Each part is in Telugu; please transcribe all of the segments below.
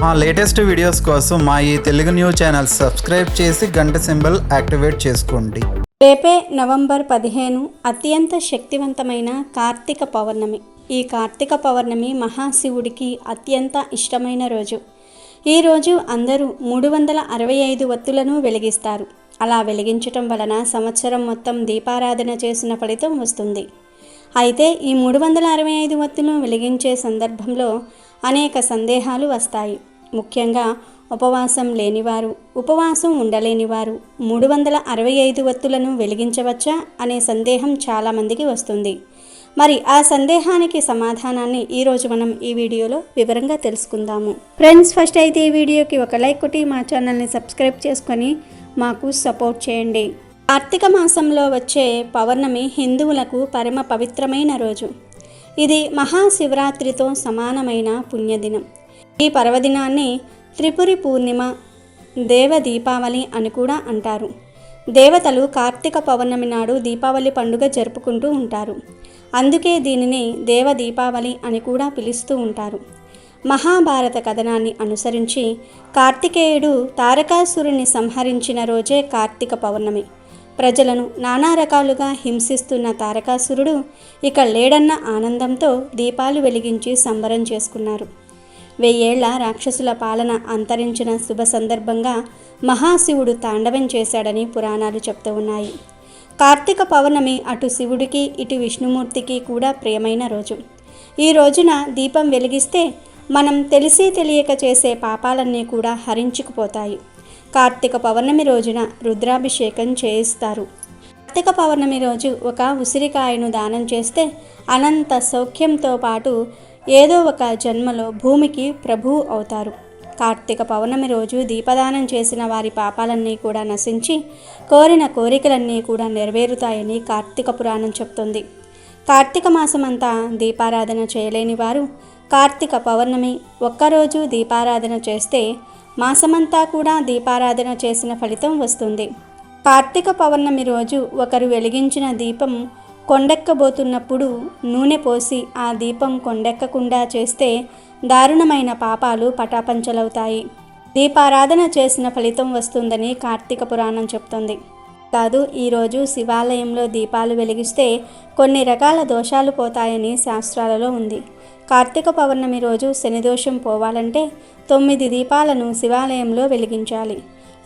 మా లేటెస్ట్ వీడియోస్ కోసం మా ఈ తెలుగు న్యూస్ ఛానల్ సబ్స్క్రైబ్ చేసి గంట సింబల్ యాక్టివేట్ చేసుకోండి. రేపే నవంబర్ 15 అత్యంత శక్తివంతమైన కార్తీక పౌర్ణమి. ఈ కార్తీక పౌర్ణమి మహాశివుడికి అత్యంత ఇష్టమైన రోజు. ఈ రోజు అందరూ 365 ఒత్తులను వెలిగిస్తారు. అలా వెలిగించటం వలన సంవత్సరం మొత్తం దీపారాధన చేసిన ఫలితం వస్తుంది. అయితే ఈ 365 ఒత్తులు వెలిగించే సందర్భంలో అనేక సందేహాలు వస్తాయి. ముఖ్యంగా ఉపవాసం లేనివారు, ఉపవాసం ఉండలేనివారు 365 ఒత్తులను వెలిగించవచ్చా అనే సందేహం చాలామందికి వస్తుంది. మరి ఆ సందేహానికి సమాధానాన్ని ఈరోజు మనం ఈ వీడియోలో వివరంగా తెలుసుకుందాము. ఫ్రెండ్స్, ఫస్ట్ అయితే ఈ వీడియోకి ఒక లైక్ కొట్టి మా ఛానల్ని సబ్స్క్రైబ్ చేసుకొని మాకు సపోర్ట్ చేయండి. కార్తీక మాసంలో వచ్చే పౌర్ణమి హిందువులకు పరమ పవిత్రమైన రోజు. ఇది మహాశివరాత్రితో సమానమైన పుణ్యదినం. ఈ పర్వదినాన్ని త్రిపురి పూర్ణిమ, దేవ దీపావళి అని కూడా అంటారు. దేవతలు కార్తీక పౌర్ణమి నాడు దీపావళి పండుగ జరుపుకుంటూ ఉంటారు. అందుకే దీనిని దేవ దీపావళి అని కూడా పిలుస్తూ ఉంటారు. మహాభారత కథనాన్ని అనుసరించి కార్తికేయుడు తారకాసురుని సంహరించిన రోజే కార్తీక పౌర్ణమి. ప్రజలను నానా రకాలుగా హింసిస్తున్న తారకాసురుడు ఇక లేడన్న ఆనందంతో దీపాలు వెలిగించి సంబరం చేసుకున్నారు. 1000 ఏళ్ల రాక్షసుల పాలన అంతరించిన శుభ సందర్భంగా మహాశివుడు తాండవం చేశాడని పురాణాలు చెప్తూ ఉన్నాయి. కార్తీక పౌర్ణమి అటు శివుడికి ఇటు విష్ణుమూర్తికి కూడా ప్రియమైన రోజు. ఈ రోజున దీపం వెలిగిస్తే మనం తెలిసి తెలియక చేసే పాపాలన్నీ కూడా హరించుకుపోతాయి. కార్తీక పౌర్ణమి రోజున రుద్రాభిషేకం చేయిస్తారు. కార్తీక పౌర్ణమి రోజు ఒక ఉసిరికాయను దానం చేస్తే అనంత సౌఖ్యంతో పాటు ఏదో ఒక జన్మలో భూమికి ప్రభువు అవుతారు. కార్తీక పౌర్ణమి రోజు దీపదానం చేసిన వారి పాపాలన్నీ కూడా నశించి కోరిన కోరికలన్నీ కూడా నెరవేరుతాయని కార్తీక పురాణం చెప్తుంది. కార్తీక మాసమంతా దీపారాధన చేయలేని వారు కార్తీక పౌర్ణమి ఒక్కరోజు దీపారాధన చేస్తే మాసమంతా కూడా దీపారాధన చేసిన ఫలితం వస్తుంది. కార్తీక పౌర్ణమి రోజు ఒకరు వెలిగించిన దీపం కొండెక్కబోతున్నప్పుడు నూనె పోసి ఆ దీపం కొండెక్కకుండా చేస్తే దారుణమైన పాపాలు పటాపంచలవుతాయి. దీపారాధన చేసిన ఫలితం వస్తుందని కార్తీక పురాణం చెప్తుంది. కాదు, ఈరోజు శివాలయంలో దీపాలు వెలిగిస్తే కొన్ని రకాల దోషాలు పోతాయని శాస్త్రాలలో ఉంది. కార్తీక పౌర్ణమి రోజు శనిదోషం పోవాలంటే 9 దీపాలను శివాలయంలో వెలిగించాలి.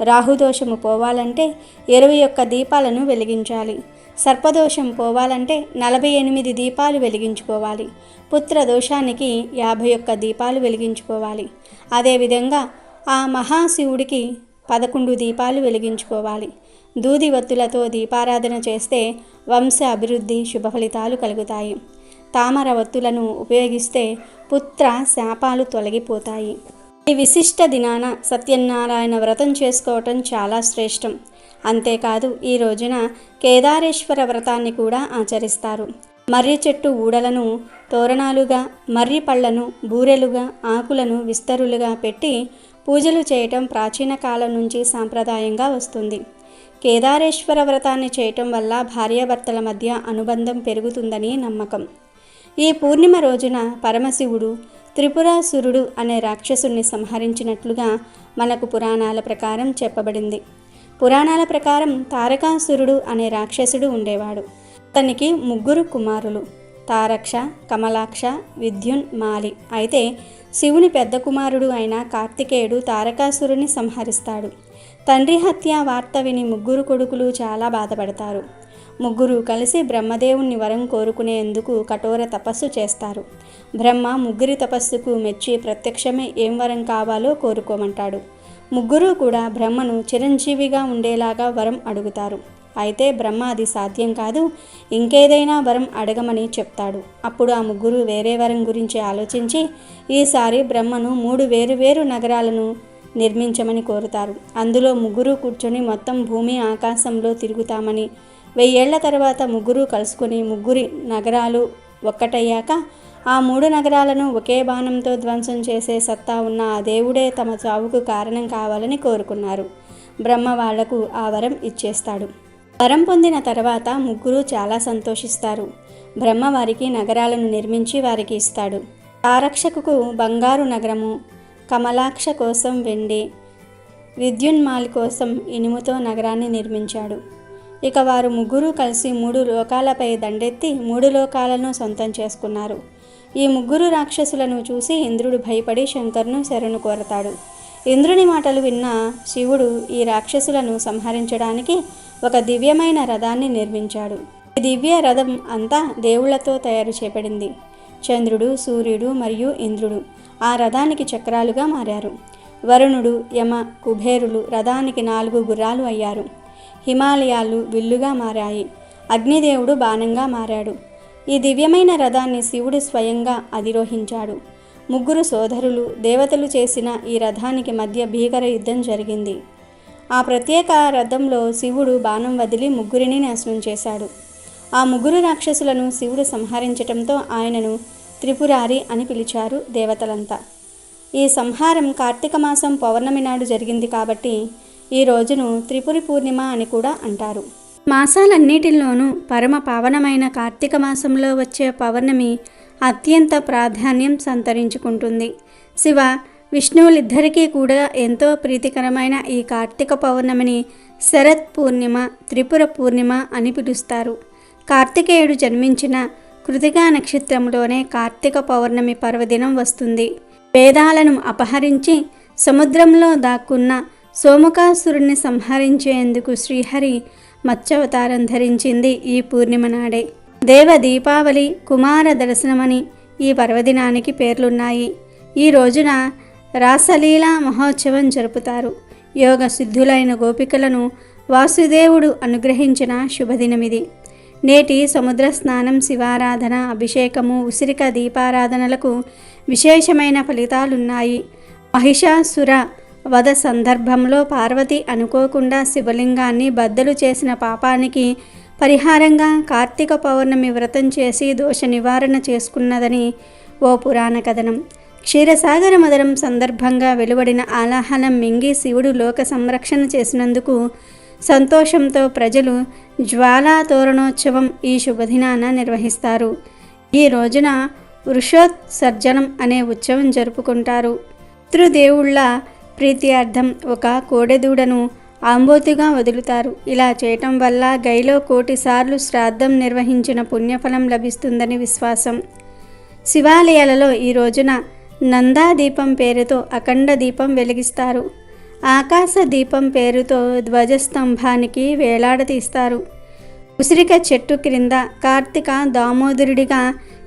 రాహుదోషము పోవాలంటే 21 దీపాలను వెలిగించాలి. సర్పదోషం పోవాలంటే 48 దీపాలు వెలిగించుకోవాలి. పుత్రదోషానికి 51 దీపాలు వెలిగించుకోవాలి. అదేవిధంగా ఆ మహాశివుడికి 11 దీపాలు వెలిగించుకోవాలి. దూది ఒత్తులతో దీపారాధన చేస్తే వంశ అభివృద్ధి, శుభ ఫలితాలు కలుగుతాయి. తామర ఒత్తులను ఉపయోగిస్తే పుత్ర శాపాలు తొలగిపోతాయి. ఈ విశిష్ట దినాన సత్యనారాయణ వ్రతం చేసుకోవటం చాలా శ్రేష్టం. అంతేకాదు, ఈ రోజున కేదారేశ్వర వ్రతాన్ని కూడా ఆచరిస్తారు. మర్రి చెట్టు ఊడలను తోరణాలుగా, మర్రి పళ్లను బూరెలుగా, ఆకులను విస్తరులుగా పెట్టి పూజలు చేయటం ప్రాచీన కాలం నుంచి సాంప్రదాయంగా వస్తుంది. కేదారేశ్వర వ్రతాన్ని చేయటం వల్ల భార్యాభర్తల మధ్య అనుబంధం పెరుగుతుందని నమ్మకం. ఈ పూర్ణిమ రోజున పరమశివుడు త్రిపురాసురుడు అనే రాక్షసుని సంహరించినట్లుగా మనకు పురాణాల ప్రకారం చెప్పబడింది. పురాణాల ప్రకారం తారకాసురుడు అనే రాక్షసుడు ఉండేవాడు. అతనికి 3 కుమారులు, తారక్ష, కమలాక్ష, విద్యున్, మాలి. అయితే శివుని పెద్ద కుమారుడు అయిన కార్తికేయుడు తారకాసురుని సంహరిస్తాడు. తండ్రి హత్య వార్త విని 3 కొడుకులు చాలా బాధపడతారు. 3 కలిసి బ్రహ్మదేవుని వరం కోరుకునేందుకు కఠోర తపస్సు చేస్తారు. బ్రహ్మ 3 తపస్సుకు మెచ్చి ప్రత్యక్షమే ఏం వరం కావాలో కోరుకోమంటాడు. 3 కూడా బ్రహ్మను చిరంజీవిగా ఉండేలాగా వరం అడుగుతారు. అయితే బ్రహ్మ అది సాధ్యం కాదు, ఇంకేదైనా వరం అడగమని చెప్తాడు. అప్పుడు ఆ 3 వేరే వరం గురించి ఆలోచించి ఈసారి బ్రహ్మను 3 వేరువేరు నగరాలను నిర్మించమని కోరుతారు. అందులో 3 కూర్చొని మొత్తం భూమి ఆకాశంలో తిరుగుతామని, 1000 ఏళ్ల తర్వాత 3 కలుసుకొని 3 నగరాలు ఒక్కటయ్యాక ఆ 3 నగరాలను ఒకే బాణంతో ధ్వంసం చేసే సత్తా ఉన్న ఆ దేవుడే తమ చావుకు కారణం కావాలని కోరుకున్నారు. బ్రహ్మ వాళ్లకు ఆ వరం ఇచ్చేస్తాడు. వరం పొందిన తర్వాత 3 చాలా సంతోషిస్తారు. బ్రహ్మ వారికి నగరాలను నిర్మించి వారికి ఇస్తాడు. తారక్షకు బంగారు నగరము, కమలాక్ష కోసం వెండి, విద్యున్మాలి కోసం ఇనుముతో నగరాన్ని నిర్మించాడు. ఇక వారు ముగ్గురు కలిసి 3 లోకాలపై దండెత్తి 3 లోకాలను సొంతం చేసుకున్నారు. ఈ ముగ్గురు రాక్షసులను చూసి ఇంద్రుడు భయపడి శంకరును శరణు కోరతాడు. ఇంద్రుని మాటలు విన్న శివుడు ఈ రాక్షసులను సంహరించడానికి ఒక దివ్యమైన రథాన్ని నిర్మించాడు. ఈ దివ్య రథం అంతా దేవుళ్లతో తయారు చేయబడింది. చంద్రుడు, సూర్యుడు మరియు ఇంద్రుడు ఆ రథానికి చక్రాలుగా మారారు. వరుణుడు, యమ, కుబేరులు రథానికి 4 గుర్రాలు అయ్యారు. హిమాలయాలు విల్లుగా మారాయి. అగ్నిదేవుడు బాణంగా మారాడు. ఈ దివ్యమైన రథాన్ని శివుడు స్వయంగా అధిరోహించాడు. ముగ్గురు సోదరులు దేవతలు చేసిన ఈ రథానికి మధ్య భీకర యుద్ధం జరిగింది. ఆ ప్రత్యేక రథంలో శివుడు బాణం వదిలి ముగ్గురిని నాశనం చేశాడు. ఆ ముగ్గురు రాక్షసులను శివుడు సంహరించటంతో ఆయనను త్రిపురారి అని పిలిచారు దేవతలంతా. ఈ సంహారం కార్తీక మాసం పౌర్ణమి నాడు జరిగింది కాబట్టి ఈ రోజును త్రిపురి పూర్ణిమ అని కూడా అంటారు. మాసాలన్నిటిలోనూ పరమ పావనమైన కార్తీక మాసంలో వచ్చే పౌర్ణమి అత్యంత ప్రాధాన్యం సంతరించుకుంటుంది. శివ విష్ణువులిద్దరికీ కూడా ఎంతో ప్రీతికరమైన ఈ కార్తీక పౌర్ణమిని శరత్ పూర్ణిమ, త్రిపుర పూర్ణిమ అని పిలుస్తారు. కార్తికేయుడు జన్మించిన కృతికా నక్షత్రంలోనే కార్తీక పౌర్ణమి పర్వదినం వస్తుంది. వేదాలను అపహరించి సముద్రంలో దాక్కున్న సోమకాసురుణ్ణి సంహరించేందుకు శ్రీహరి మత్స్యావతారం ధరించింది ఈ పూర్ణిమ నాడే. దేవ దీపావళి, కుమార దర్శనమని ఈ పర్వదినానికి పేర్లున్నాయి. ఈ రోజున రాసలీలా మహోత్సవం జరుపుతారు. యోగ సిద్ధులైన గోపికలను వాసుదేవుడు అనుగ్రహించిన శుభదినమిది. నేటి సముద్ర స్నానం, శివారాధన, అభిషేకము, ఉసిరిక దీపారాధనలకు విశేషమైన ఫలితాలున్నాయి. మహిషాసుర వధ సందర్భంలో పార్వతి అనుకోకుండా శివలింగాన్ని బద్దలు చేసిన పాపానికి పరిహారంగా కార్తీక పౌర్ణమి వ్రతం చేసి దోష నివారణ చేసుకున్నదని ఓ పురాణ కథనం. క్షీరసాగర మదనం సందర్భంగా వెలువడిన ఆలాహలం మింగి శివుడు లోక సంరక్షణ చేసినందుకు సంతోషంతో ప్రజలు జ్వాలా తోరణోత్సవం ఈ శుభదినాన నిర్వహిస్తారు. ఈ రోజున వృషోత్సర్జనం అనే ఉత్సవం జరుపుకుంటారు. పితృదేవుళ్ళ ప్రీత్యార్థం ఒక కోడెదూడను ఆంబోతిగా వదులుతారు. ఇలా చేయటం వల్ల గైలో 1,000,000 సార్లు శ్రాద్ధం నిర్వహించిన పుణ్యఫలం లభిస్తుందని విశ్వాసం. శివాలయాలలో ఈ రోజున నందాదీపం పేరుతో అఖండ దీపం వెలిగిస్తారు. ఆకాశ దీపం పేరుతో ధ్వజస్తంభానికి వేలాడతీస్తారు. ఉసిరిక చెట్టు క్రింద కార్తీక దామోదరుడిగా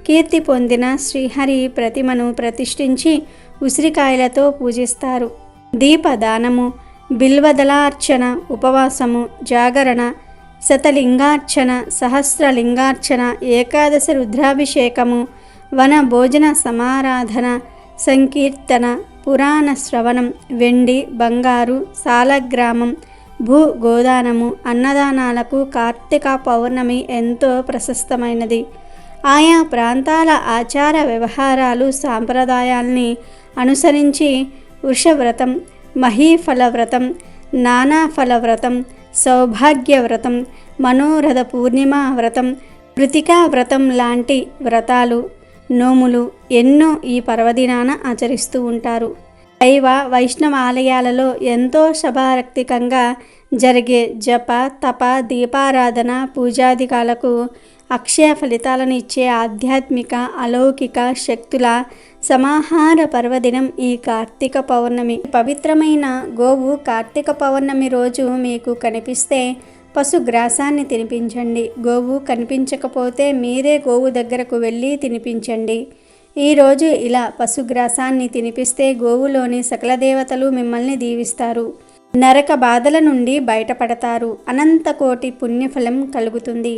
కీర్తి పొందిన శ్రీహరి ప్రతిమను ప్రతిష్ఠించి ఉసిరికాయలతో పూజిస్తారు. దీపదానము, బిల్వదళార్చన, ఉపవాసము, జాగరణ, శతలింగార్చన, సహస్రలింగార్చన, ఏకాదశి రుద్రాభిషేకము, వన భోజన సమారాధన, సంకీర్తన, పురాణ శ్రవణం, వెండి, బంగారు, సాలగ్రామం, భూగోదానము, అన్నదానాలకు కార్తీక పౌర్ణమి ఎంతో ప్రశస్తమైనది. ఆయా ప్రాంతాల ఆచార వ్యవహారాలు, సాంప్రదాయాల్ని అనుసరించి వృషవ్రతం, మహీఫల వ్రతం, నానాఫల వ్రతం, సౌభాగ్య వ్రతం, మనోరథ పూర్ణిమ వ్రతం, కృతికా వ్రతం లాంటి వ్రతాలు, నోములు ఎన్నో ఈ పర్వదినాన ఆచరిస్తూ ఉంటారు. శైవ వైష్ణవ ఆలయాలలో ఎంతో శభారక్తికంగా జరిగే జప, తప, దీపారాధన, పూజాదికాలకు అక్షయ ఫలితాలను ఇచ్చే ఆధ్యాత్మిక అలౌకిక శక్తుల సమాహార పర్వదినం ఈ కార్తీక పౌర్ణమి. పవిత్రమైన గోవు కార్తీక పౌర్ణమి రోజు మీకు కనిపిస్తే పశుగ్రాసాన్ని తినిపించండి. గోవు కనిపించకపోతే మీరే గోవు దగ్గరకు వెళ్ళి తినిపించండి. ఈరోజు ఇలా పశుగ్రాసాన్ని తినిపిస్తే గోవులోని సకల దేవతలు మిమ్మల్ని దీవిస్తారు. నరక బాధల నుండి బయటపడతారు. అనంతకోటి పుణ్యఫలం కలుగుతుంది.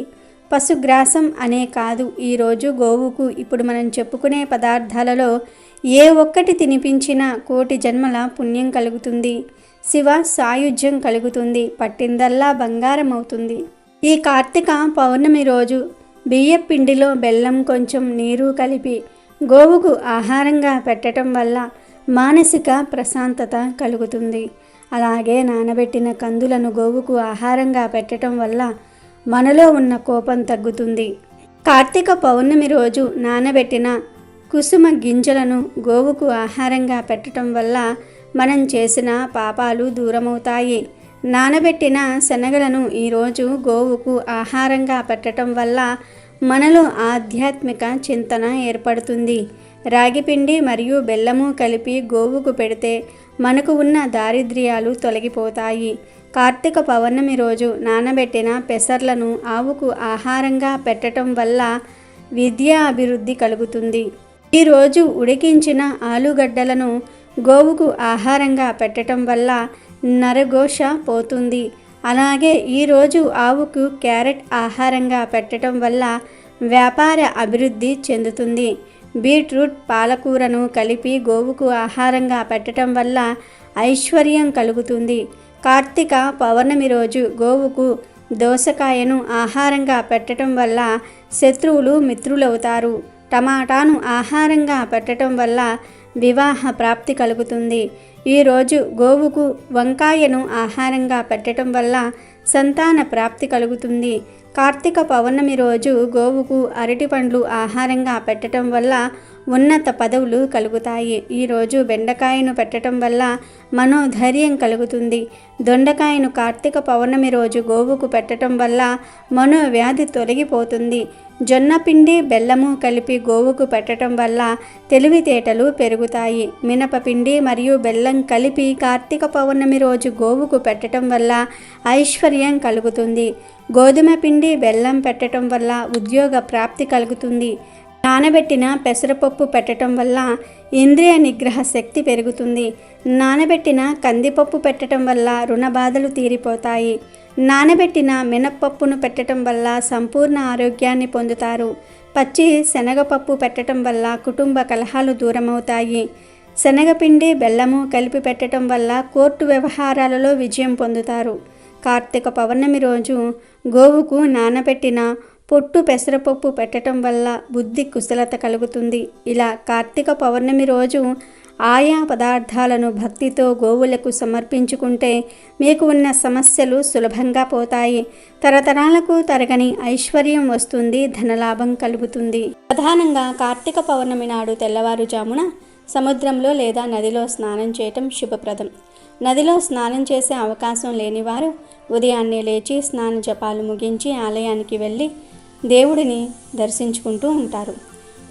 పశుగ్రాసం అనే కాదు, ఈరోజు గోవుకు ఇప్పుడు మనం చెప్పుకునే పదార్థాలలో ఏ ఒక్కటి తినిపించినా 1,000,000 జన్మల పుణ్యం కలుగుతుంది. శివ సాయుధ్యం కలుగుతుంది. పట్టిందల్లా బంగారం అవుతుంది. ఈ కార్తీక పౌర్ణమి రోజు బియ్యపిండిలో బెల్లం, కొంచెం నీరు కలిపి గోవుకు ఆహారంగా పెట్టడం వల్ల మానసిక ప్రశాంతత కలుగుతుంది. అలాగే నానబెట్టిన కందులను గోవుకు ఆహారంగా పెట్టడం వల్ల మనలో ఉన్న కోపం తగ్గుతుంది. కార్తీక పౌర్ణమి రోజు నానబెట్టిన కుసుమ గింజలను గోవుకు ఆహారంగా పెట్టడం వల్ల మనం చేసిన పాపాలు దూరమవుతాయి. నానబెట్టిన శనగలను ఈరోజు గోవుకు ఆహారంగా పెట్టడం వల్ల మనలో ఆధ్యాత్మిక చింతన ఏర్పడుతుంది. రాగిపిండి మరియు బెల్లము కలిపి గోవుకు పెడితే మనకు ఉన్న దారిద్ర్యాలు తొలగిపోతాయి. కార్తీక పౌర్ణమి రోజు నానబెట్టిన పెసర్లను ఆవుకు ఆహారంగా పెట్టడం వల్ల విద్యా అభివృద్ధి కలుగుతుంది. ఈరోజు ఉడికించిన ఆలుగడ్డలను గోవుకు ఆహారంగా పెట్టడం వల్ల నరఘోష పోతుంది. అలాగే ఈరోజు ఆవుకు క్యారెట్ ఆహారంగా పెట్టడం వల్ల వ్యాపార అభివృద్ధి చెందుతుంది. బీట్రూట్ పాలకూరను కలిపి గోవుకు ఆహారంగా పెట్టడం వల్ల ఐశ్వర్యం కలుగుతుంది. కార్తీక పౌర్ణమి రోజు గోవుకు దోసకాయను ఆహారంగా పెట్టడం వల్ల శత్రువులు మిత్రులవుతారు. టమాటాను ఆహారంగా పెట్టడం వల్ల వివాహ ప్రాప్తి కలుగుతుంది. ఈరోజు గోవుకు వంకాయను ఆహారంగా పెట్టడం వల్ల సంతాన ప్రాప్తి కలుగుతుంది. కార్తీక పౌర్ణమి రోజు గోవుకు అరటిపండ్లు ఆహారంగా పెట్టడం వల్ల ఉన్నత పదవులు కలుగుతాయి. ఈరోజు బెండకాయను పెట్టడం వల్ల మనోధైర్యం కలుగుతుంది. దొండకాయను కార్తీక పౌర్ణమి రోజు గోవుకు పెట్టడం వల్ల మనోవ్యాధి తొలగిపోతుంది. జొన్నపిండి బెల్లము కలిపి గోవుకు పెట్టడం వల్ల తెలివితేటలు పెరుగుతాయి. మినపపిండి మరియు బెల్లం కలిపి కార్తీక పౌర్ణమి రోజు గోవుకు పెట్టడం వల్ల ఐశ్వర్యం కలుగుతుంది. గోధుమ పిండి బెల్లం పెట్టడం వల్ల ఉద్యోగ ప్రాప్తి కలుగుతుంది. నానబెట్టిన పెసరపప్పు పెట్టడం వల్ల ఇంద్రియ నిగ్రహ శక్తి పెరుగుతుంది. నానబెట్టిన కందిపప్పు పెట్టడం వల్ల రుణ బాధలు తీరిపోతాయి. నానబెట్టిన మినప్పప్పును పెట్టడం వల్ల సంపూర్ణ ఆరోగ్యాన్ని పొందుతారు. పచ్చి శనగపప్పు పెట్టడం వల్ల కుటుంబ కలహాలు దూరమవుతాయి. శనగపిండి బెల్లము కలిపి పెట్టడం వల్ల కోర్టు వ్యవహారాలలో విజయం పొందుతారు. కార్తీక పౌర్ణమి రోజు గోవుకు నానబెట్టిన పొట్టు పెసరపప్పు పెట్టడం వల్ల బుద్ధి కుశలత కలుగుతుంది. ఇలా కార్తీక పౌర్ణమి రోజు ఆయా పదార్థాలను భక్తితో గోవులకు సమర్పించుకుంటే మీకు ఉన్న సమస్యలు సులభంగా పోతాయి. తరతరాలకు తరగని ఐశ్వర్యం వస్తుంది. ధనలాభం కలుగుతుంది. ప్రధానంగా కార్తీక పౌర్ణమి నాడు తెల్లవారుజామున సముద్రంలో లేదా నదిలో స్నానం చేయటం శుభప్రదం. నదిలో స్నానం చేసే అవకాశం లేనివారు ఉదయాన్నే లేచి స్నాన జపాలు ముగించి ఆలయానికి వెళ్ళి దేవుడిని దర్శించుకుంటూ ఉంటారు.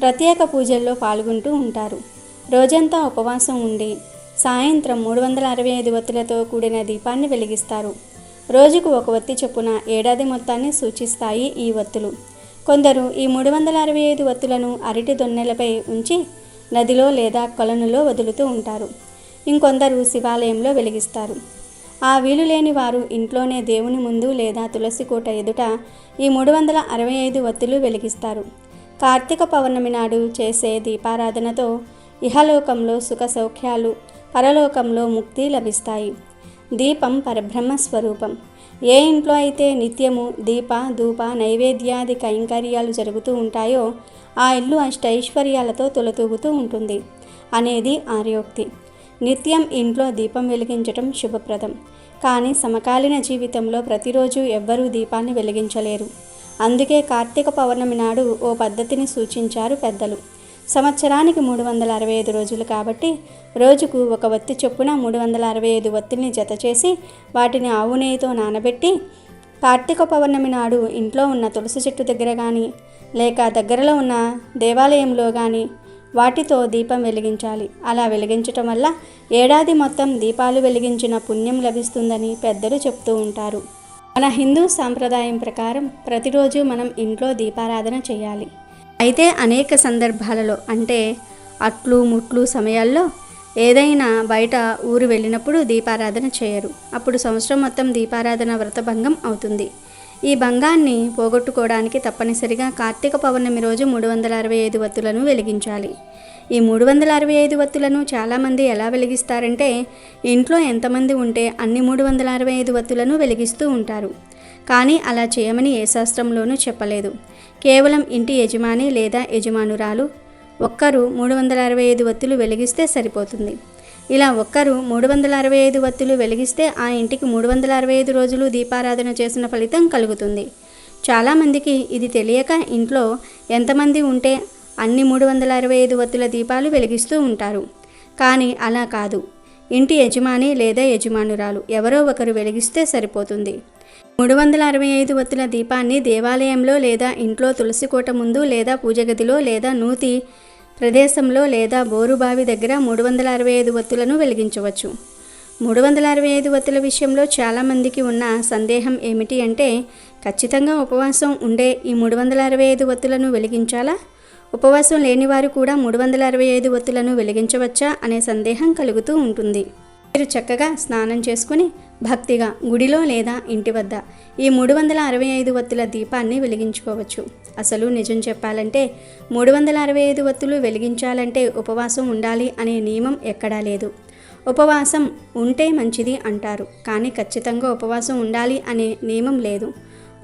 ప్రత్యేక పూజల్లో పాల్గొంటూ ఉంటారు. రోజంతా ఉపవాసం ఉండి సాయంత్రం 365 ఒత్తులతో కూడిన దీపాన్ని వెలిగిస్తారు. రోజుకు ఒక ఒత్తి చొప్పున ఏడాది మొత్తాన్ని సూచిస్తాయి ఈ ఒత్తులు. కొందరు ఈ 365 ఒత్తులను అరటి దొన్నెలపై ఉంచి నదిలో లేదా కొలనులో వదులుతూ ఉంటారు. ఇంకొందరు శివాలయంలో వెలిగిస్తారు. ఆ వీలు లేని వారు ఇంట్లోనే దేవుని ముందు లేదా తులసి కోట ఎదుట ఈ 365 ఒత్తులు వెలిగిస్తారు. కార్తీక పౌర్ణమి నాడు చేసే దీపారాధనతో ఇహలోకంలో సుఖ సౌఖ్యాలు, పరలోకంలో ముక్తి లభిస్తాయి. దీపం పరబ్రహ్మ స్వరూపం. ఏ ఇంట్లో అయితే నిత్యము దీప ధూప నైవేద్యాది కైంకర్యాలు జరుగుతూ ఉంటాయో ఆ ఇల్లు అష్టైశ్వర్యాలతో తొలతూగుతూ ఉంటుంది అనేది ఆర్యోక్తి. నిత్యం ఇంట్లో దీపం వెలిగించటం శుభప్రదం. కానీ సమకాలీన జీవితంలో ప్రతిరోజు ఎవ్వరూ దీపాన్ని వెలిగించలేరు. అందుకే కార్తీక పౌర్ణమి నాడు ఓ పద్ధతిని సూచించారు పెద్దలు. సంవత్సరానికి 365 రోజులు కాబట్టి రోజుకు ఒక ఒత్తి చొప్పున 365 ఒత్తిల్ని జత చేసి వాటిని ఆవు నెయ్యితో నానబెట్టి కార్తీక పౌర్ణమి నాడు ఇంట్లో ఉన్న తులసి చెట్టు దగ్గర కానీ లేక దగ్గరలో ఉన్న దేవాలయంలో కానీ వాటితో దీపం వెలిగించాలి. అలా వెలిగించటం వల్ల ఏడాది మొత్తం దీపాలు వెలిగించిన పుణ్యం లభిస్తుందని పెద్దలు చెప్తూ ఉంటారు. మన హిందూ సాంప్రదాయం ప్రకారం ప్రతిరోజు మనం ఇంట్లో దీపారాధన చేయాలి. అయితే అనేక సందర్భాలలో అంటే అట్లు ముట్లు సమయాల్లో ఏదైనా బయట ఊరు వెళ్ళినప్పుడు దీపారాధన చేయరు. అప్పుడు సంవత్సరం మొత్తం దీపారాధన వ్రతభంగం అవుతుంది. ఈ భంగాన్ని పోగొట్టుకోవడానికి తప్పనిసరిగా కార్తీక పౌర్ణమి రోజు 365 ఒత్తులను వెలిగించాలి. ఈ 365 ఒత్తులను చాలామంది ఎలా వెలిగిస్తారంటే ఇంట్లో ఎంతమంది ఉంటే అన్ని 365 ఒత్తులను వెలిగిస్తూ ఉంటారు. కానీ అలా చేయమని ఏ శాస్త్రంలోనూ చెప్పలేదు. కేవలం ఇంటి యజమాని లేదా యజమానురాలు ఒక్కరు 365 ఒత్తులు వెలిగిస్తే సరిపోతుంది. ఇలా ఒక్కరు 365 ఒత్తులు వెలిగిస్తే ఆ ఇంటికి 365 రోజులు దీపారాధన చేసిన ఫలితం కలుగుతుంది. చాలామందికి ఇది తెలియక ఇంట్లో ఎంతమంది ఉంటే అన్ని 365 ఒత్తుల దీపాలు వెలిగిస్తూ ఉంటారు. కానీ అలా కాదు. ఇంటి యజమాని లేదా యజమానురాలు ఎవరో ఒకరు వెలిగిస్తే సరిపోతుంది. 365 ఒత్తుల దీపాన్ని దేవాలయంలో లేదా ఇంట్లో తులసి కోట ముందు లేదా పూజగదిలో లేదా నూతి ప్రదేశంలో లేదా బోరుబావి దగ్గర 365 ఒత్తులను వెలిగించవచ్చు. 365 ఒత్తుల విషయంలో చాలామందికి ఉన్న సందేహం ఏమిటి అంటే, ఖచ్చితంగా ఉపవాసం ఉండే ఈ 365 ఒత్తులను వెలిగించాలా? ఉపవాసం లేనివారు కూడా 365 ఒత్తులను వెలిగించవచ్చా అనే సందేహం కలుగుతూ ఉంటుంది. మీరు చక్కగా స్నానం చేసుకుని భక్తిగా గుడిలో లేదా ఇంటి వద్ద ఈ 365 ఒత్తుల దీపాన్ని వెలిగించుకోవచ్చు. అసలు నిజం చెప్పాలంటే 365 ఒత్తులు వెలిగించాలంటే ఉపవాసం ఉండాలి అనే నియమం ఎక్కడా లేదు. ఉపవాసం ఉంటే మంచిది అంటారు, కానీ ఖచ్చితంగా ఉపవాసం ఉండాలి అనే నియమం లేదు.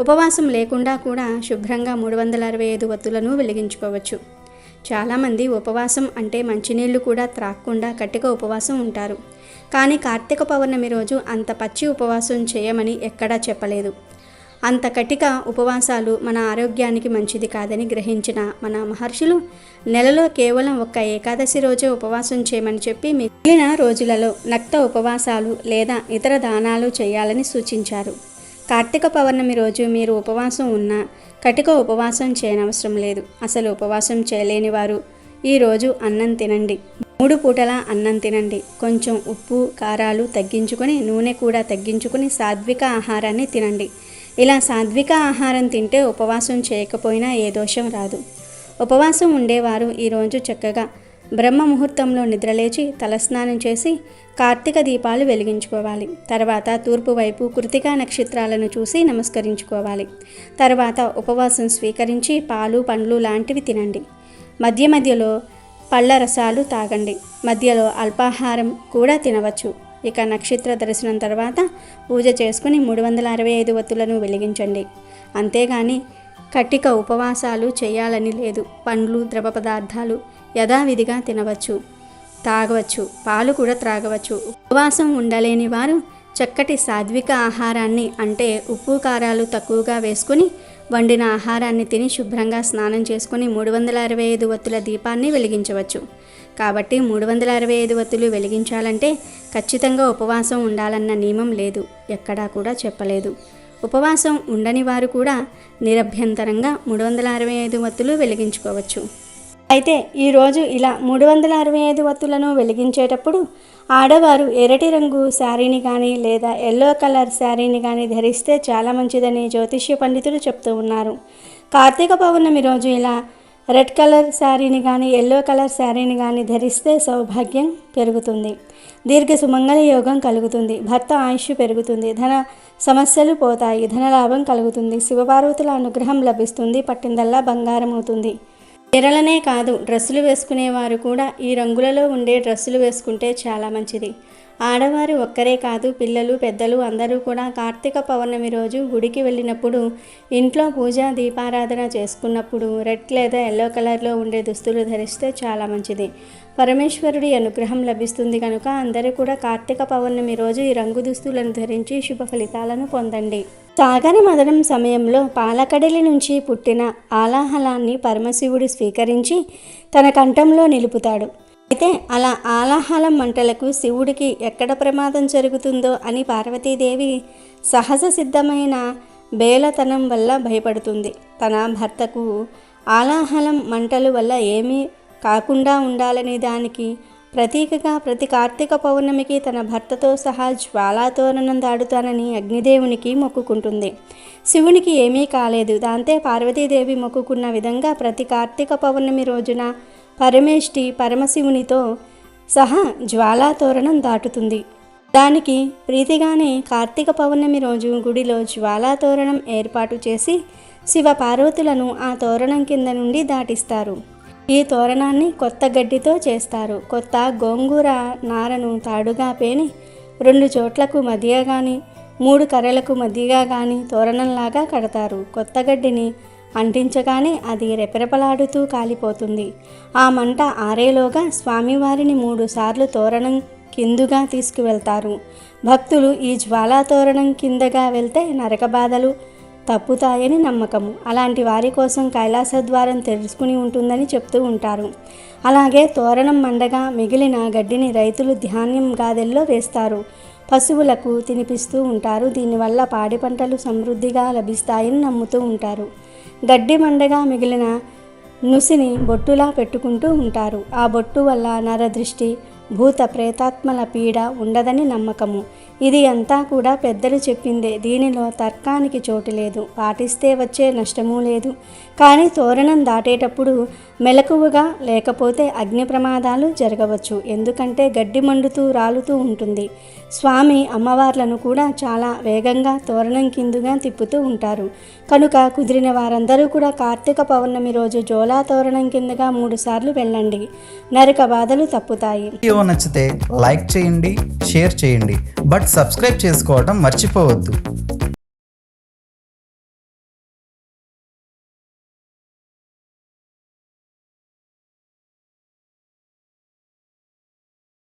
ఉపవాసం లేకుండా కూడా శుభ్రంగా 365 ఒత్తులను వెలిగించుకోవచ్చు. చాలామంది ఉపవాసం అంటే మంచినీళ్లు కూడా త్రాగకుండా కట్టిగా ఉపవాసం ఉంటారు. కానీ కార్తీక పౌర్ణమి రోజు అంత పచ్చి ఉపవాసం చేయమని ఎక్కడా చెప్పలేదు. అంత కటిక ఉపవాసాలు మన ఆరోగ్యానికి మంచిది కాదని గ్రహించిన మన మహర్షులు నెలలో కేవలం ఒక్క ఏకాదశి రోజే ఉపవాసం చేయమని చెప్పి మిగిలిన రోజులలో నక్త ఉపవాసాలు లేదా ఇతర దానాలు చేయాలని సూచించారు. కార్తీక పౌర్ణమి రోజు మీరు ఉపవాసం ఉన్నా కటిక ఉపవాసం చేయనవసరం లేదు. అసలు ఉపవాసం చేయలేని వారు ఈరోజు అన్నం తినండి. 3 పూటలా అన్నం తినండి. కొంచెం ఉప్పు కారాలు తగ్గించుకొని నూనె కూడా తగ్గించుకొని సాత్విక ఆహారాన్ని తినండి. ఇలా సాత్విక ఆహారం తింటే ఉపవాసం చేయకపోయినా ఏ దోషం రాదు. ఉపవాసం ఉండేవారు ఈరోజు చక్కగా బ్రహ్మ ముహూర్తంలో నిద్రలేచి తలస్నానం చేసి కార్తీక దీపాలు వెలిగించుకోవాలి. తర్వాత తూర్పు వైపు కృతికా నక్షత్రాలను చూసి నమస్కరించుకోవాలి. తర్వాత ఉపవాసం స్వీకరించి పాలు పండ్లు లాంటివి తినండి. మధ్య మధ్యలో పళ్ళ రసాలు తాగండి. మధ్యలో అల్పాహారం కూడా తినవచ్చు. ఇక నక్షత్ర దర్శనం తర్వాత పూజ చేసుకుని 365 ఒత్తులను వెలిగించండి. అంతేగాని కట్టిక ఉపవాసాలు చేయాలని లేదు. పండ్లు ద్రవ పదార్థాలు యథావిధిగా తినవచ్చు, తాగవచ్చు, పాలు కూడా త్రాగవచ్చు. ఉపవాసం ఉండలేని వారు చక్కటి సాత్విక ఆహారాన్ని అంటే ఉప్పు కారాలు తక్కువగా వేసుకుని వండిన ఆహారాన్ని తిని శుభ్రంగా స్నానం చేసుకుని 365 ఒత్తుల దీపాన్ని వెలిగించవచ్చు. కాబట్టి 365 ఒత్తులు వెలిగించాలంటే ఖచ్చితంగా ఉపవాసం ఉండాలన్న నియమం లేదు, ఎక్కడా కూడా చెప్పలేదు. ఉపవాసం ఉండని వారు కూడా నిరభ్యంతరంగా 365 ఒత్తులు వెలిగించుకోవచ్చు. అయితే ఈరోజు ఇలా 365 ఒత్తులను వెలిగించేటప్పుడు ఆడవారు ఎర్రటి రంగు శారీని కానీ లేదా ఎల్లో కలర్ శారీని కానీ ధరిస్తే చాలా మంచిదని జ్యోతిష్య పండితులు చెప్తూ ఉన్నారు. కార్తీక పౌర్ణమి రోజు ఇలా రెడ్ కలర్ శారీని కానీ ఎల్లో కలర్ శారీని కానీ ధరిస్తే సౌభాగ్యం పెరుగుతుంది, దీర్ఘ సుమంగళ యోగం కలుగుతుంది, భర్త ఆయుష్ పెరుగుతుంది, ధన సమస్యలు పోతాయి, ధనలాభం కలుగుతుంది, శివపార్వతుల అనుగ్రహం లభిస్తుంది, పట్టిందల్లా బంగారం అవుతుంది. చీరలనే కాదు డ్రెస్సులు వేసుకునేవారు కూడా ఈ రంగులలో ఉండే డ్రెస్సులు వేసుకుంటే చాలా మంచిది. ఆడవారు ఒక్కరే కాదు, పిల్లలు పెద్దలు అందరూ కూడా కార్తీక పౌర్ణమి రోజు గుడికి వెళ్ళినప్పుడు ఇంట్లో పూజ దీపారాధన చేసుకున్నప్పుడు రెడ్ లేదా ఎల్లో కలర్లో ఉండే దుస్తులు ధరిస్తే చాలా మంచిది. పరమేశ్వరుడి అనుగ్రహం లభిస్తుంది కనుక అందరూ కూడా కార్తీక పౌర్ణమి రోజు ఈ రంగు దుస్తులను ధరించి శుభ ఫలితాలను పొందండి. సాగర మదనం సమయంలో పాలకడలి నుంచి పుట్టిన ఆలాహలాన్ని పరమశివుడు స్వీకరించి తన కంఠంలో నిలుపుతాడు. అయితే అలా ఆలాహలం మంటలకు శివుడికి ఎక్కడ ప్రమాదం జరుగుతుందో అని పార్వతీదేవి సహజ సిద్ధమైన బేలతనం వల్ల భయపడుతుంది. తన భర్తకు ఆలాహలం మంటలు వల్ల ఏమీ కాకుండా ఉండాలని దానికి ప్రతీకగా ప్రతి కార్తీక పౌర్ణమికి తన భర్తతో సహా జ్వాలాతోరణం దాడుతానని అగ్నిదేవునికి మొక్కుకుంటుంది. శివునికి ఏమీ కాలేదు. దాంతో పార్వతీదేవి మొక్కుకున్న విధంగా ప్రతి కార్తీక పౌర్ణమి రోజున పరమేష్టి పరమశివునితో సహా జ్వాలాతోరణం దాటుతుంది. దానికి ప్రీతిగానే కార్తీక పౌర్ణమి రోజు గుడిలో జ్వాలాతోరణం ఏర్పాటు చేసి శివ పార్వతులను ఆ తోరణం కింద నుండి దాటిస్తారు. ఈ తోరణాన్ని కొత్త గడ్డితో చేస్తారు. కొత్త గోంగూర నారను తాడుగా పేని 2 చోట్లకు మధ్య కానీ 3 కర్రలకు మధ్యగా కానీ తోరణంలాగా కడతారు. కొత్త గడ్డిని అంటించగానే అది రెపరెపలాడుతూ కాలిపోతుంది. ఆ మంట ఆరేలోగా స్వామివారిని 3 సార్లు తోరణం కిందుగా తీసుకువెళ్తారు. భక్తులు ఈ జ్వాలా తోరణం కిందగా వెళ్తే నరక బాధలు తప్పుతాయని నమ్మకము. అలాంటి వారి కోసం కైలాస ద్వారం తెరుచుకుని ఉంటుందని చెప్తూ ఉంటారు. అలాగే తోరణం మండగా మిగిలిన గడ్డిని రైతులు ధాన్యం గాదెల్లో వేస్తారు. పశువులకు తినిపిస్తూ ఉంటారు. దీనివల్ల పాడి పంటలు సమృద్ధిగా లభిస్తాయని నమ్ముతూ ఉంటారు. గడ్డి మండగా మిగిలిన నుసిని బొట్టులా పెట్టుకుంటూ ఉంటారు. ఆ బొట్టు వల్ల నరదృష్టి, భూత ప్రేతాత్మల పీడ ఉండదని నమ్మకము. ఇది అంతా కూడా పెద్దలు చెప్పిందే. దీనిలో తర్కానికి చోటు లేదు. పాటిస్తే వచ్చే నష్టమూ లేదు. కానీ తోరణం దాటేటప్పుడు మెలకువగా లేకపోతే అగ్ని ప్రమాదాలు జరగవచ్చు. ఎందుకంటే గడ్డి మండుతూ రాలుతూ ఉంటుంది. స్వామి అమ్మవార్లను కూడా చాలా వేగంగా తోరణం కిందుగా తిప్పుతూ ఉంటారు. కనుక కుదిరిన వారందరూ కూడా కార్తీక పౌర్ణమి రోజు జోలా తోరణం కిందగా 3 సార్లు వెళ్ళండి. నరక బాధలు తప్పుతాయి. వీడియో నచ్చితే లైక్ చేయండి, షేర్ చేయండి, బట్ సబ్స్క్రైబ్ చేసుకోవడం మర్చిపోవద్దు.